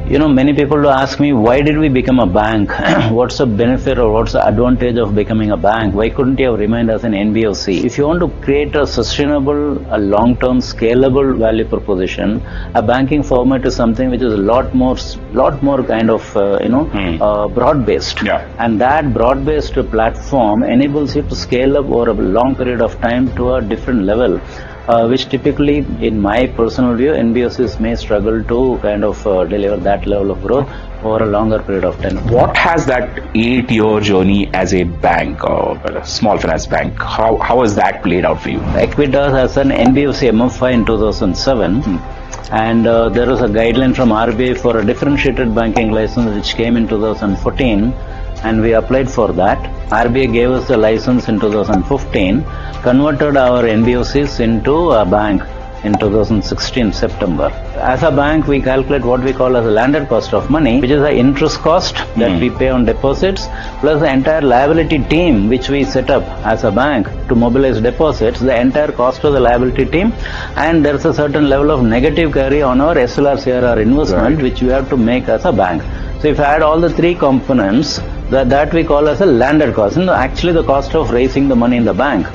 Many people do ask me, why did we become a bank? What's the benefit or what's the advantage of becoming a bank? Why couldn't you have remained as an NBFC? If you want to create a sustainable, a long-term, scalable value proposition, a banking format is something which is a lot more kind of, broad-based. Yeah. And that broad-based platform enables you to scale up over a long period of time to a different level. Which typically, in my personal view, NBFCs may struggle to kind of deliver that level of growth over a longer period of time. What has that 8-year journey as a bank or a small finance bank, how has that played out for you? Equitas has an NBFC MFI in 2007. And there was a guideline from RBI for a differentiated banking license which came in 2014, and we applied for that. RBI gave us the license in 2015, converted our NBFCs into a bank in 2016 September. As a bank, we calculate what we call as a landed cost of money, which is the interest cost that we pay on deposits, plus the entire liability team which we set up as a bank to mobilize deposits, the entire cost of the liability team, and there's a certain level of negative carry on our SLR CRR investment, which we have to make as a bank. So if I add all the three components, that we call as a landed cost. No, actually the cost of raising the money in the bank.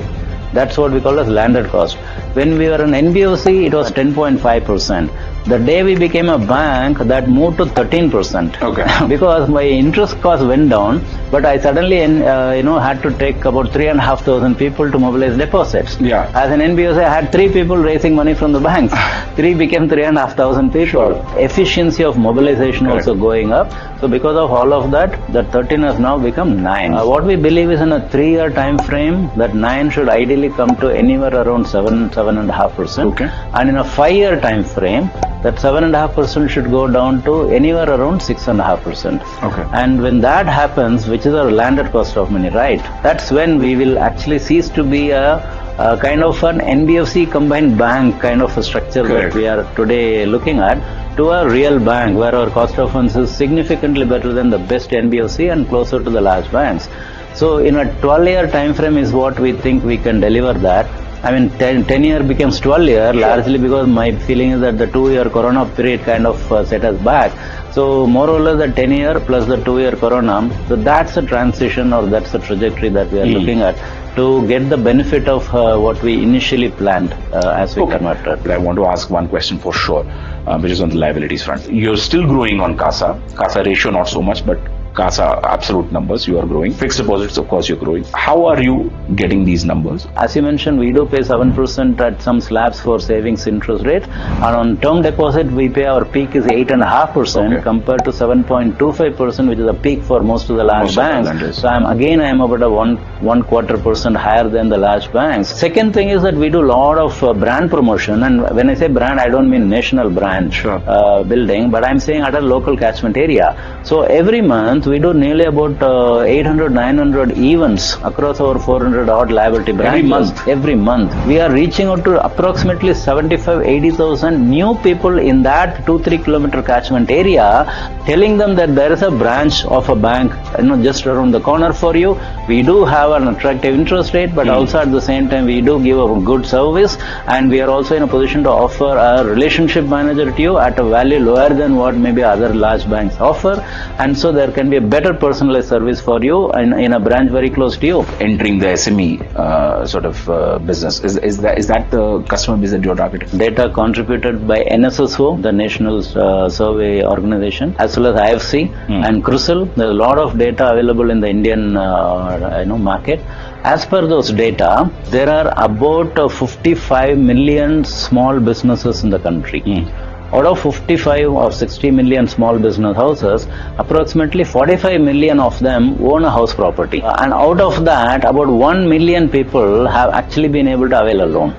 That's what we call as landed cost. When we were an NBFC, it was 10.5%. The day we became a bank, that moved to 13%. Okay. Because my interest cost went down, but I suddenly, had to take about 3,500 people to mobilize deposits. Yeah. As an NBFC, I had 3 people raising money from the banks. 3 became 3,500 people. Sure. Efficiency of mobilization also going up. So because of all of that, the 13 has now become 9. What we believe is in a 3-year time frame, that 9 should ideally come to anywhere around 7.5%. Okay. And in a 5-year time frame, that 7.5% should go down to anywhere around 6.5%. Okay. And when that happens, which is our landed cost of money, right? That's when we will actually cease to be a kind of an NBFC combined bank kind of a structure that we are today looking at, to a real bank where our cost of funds is significantly better than the best NBFC and closer to the large banks. So in a 12-year time frame is what we think we can deliver that. I mean, 10-year becomes 12-year, largely because my feeling is that the 2-year corona period kind of set us back. So more or less the 10-year plus the 2-year corona, so that's a transition, or that's the trajectory that we are looking at to get the benefit of what we initially planned as we converted. But I want to ask one question for sure, which is on the liabilities front. You're still growing on CASA. CASA ratio not so much, but CASA absolute numbers you are growing. Fixed deposits, of course, you're growing. How are you getting these numbers? As you mentioned, we do pay 7% at some slabs for savings interest rate, and on term deposit we pay, our peak is 8.5% compared to 7.25%, which is a peak for most of the large banks. So I am about a 1.25% higher than the large banks. Second thing is that we do a lot of brand promotion, and when I say brand, I don't mean national brand building, but I'm saying at a local catchment area. So every month we do nearly about 800-900 events across our 400 odd liability branches. Every month we are reaching out to approximately 75-80,000 new people in that 2-3 kilometer catchment area, telling them that there is a branch of a bank just around the corner for you. We do have an attractive interest rate, but also at the same time we do give a good service, and we are also in a position to offer a relationship manager to you at a value lower than what maybe other large banks offer, and so there can be a better personalized service for you in a branch very close to you. Entering the SME business, is that the customer base that you're targeting? Data contributed by NSSO, the National Survey Organization, as well as IFC and CRISIL. There's a lot of data available in the Indian market. As per those data, there are about 55 million small businesses in the country. Out of 55 or 60 million small business houses, approximately 45 million of them own a house property. And out of that, about 1 million people have actually been able to avail a loan.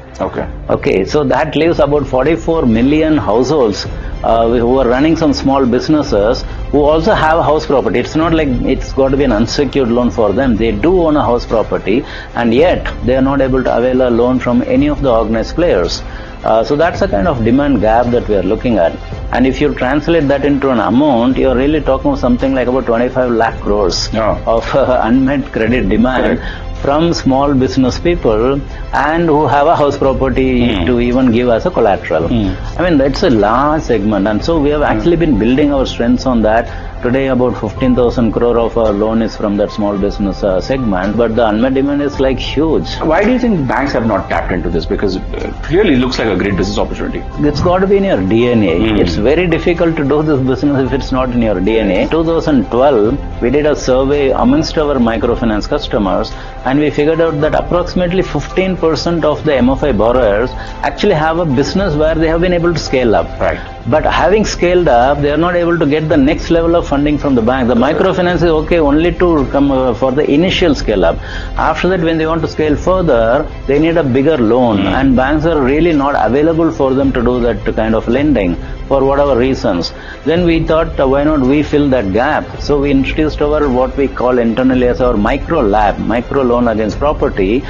Okay, so that leaves about 44 million households who are running some small businesses who also have a house property. It's not like it's got to be an unsecured loan for them. They do own a house property, and yet they are not able to avail a loan from any of the organized players. So that's a kind of demand gap that we are looking at. And if you translate that into an amount, you're really talking about something like about 25 lakh crores of unmet credit demand from small business people and who have a house property to even give as a collateral. I mean, that's a large segment, and so we have actually been building our strengths on that. Today, about 15,000 crore of our loan is from that small business segment, but the unmet demand is like huge. Why do you think banks have not tapped into this? Because clearly it looks like a great business opportunity. It's got to be in your DNA. It's very difficult to do this business if it's not in your DNA. 2012, we did a survey amongst our microfinance customers, and we figured out that approximately 15% of the MFI borrowers actually have a business where they have been able to scale up. Right. But having scaled up, they are not able to get the next level of funding from the bank. The microfinance is okay only to come for the initial scale up. After that, when they want to scale further, they need a bigger loan, and banks are really not available for them to do that kind of lending for whatever reasons. Then we thought, why not we fill that gap? So we introduced our what we call internally as our micro lab, micro loan against property,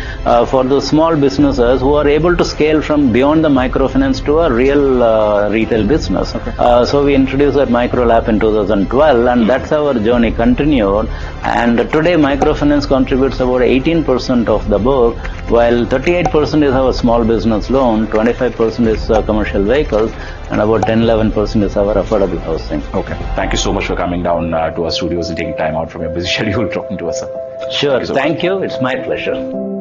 for the small businesses who are able to scale from beyond the microfinance to a real retail business. So we introduced that micro lab in 2012, and that's how our journey continued. And today microfinance contributes about 18% of the book, while 38% is our small business loan, 25% is commercial vehicles, and about 10-11% is our affordable housing. Okay. Thank you so much for coming down to our studios and taking time out from your busy schedule talking to us, sir. Sure. Thank you. It's my pleasure.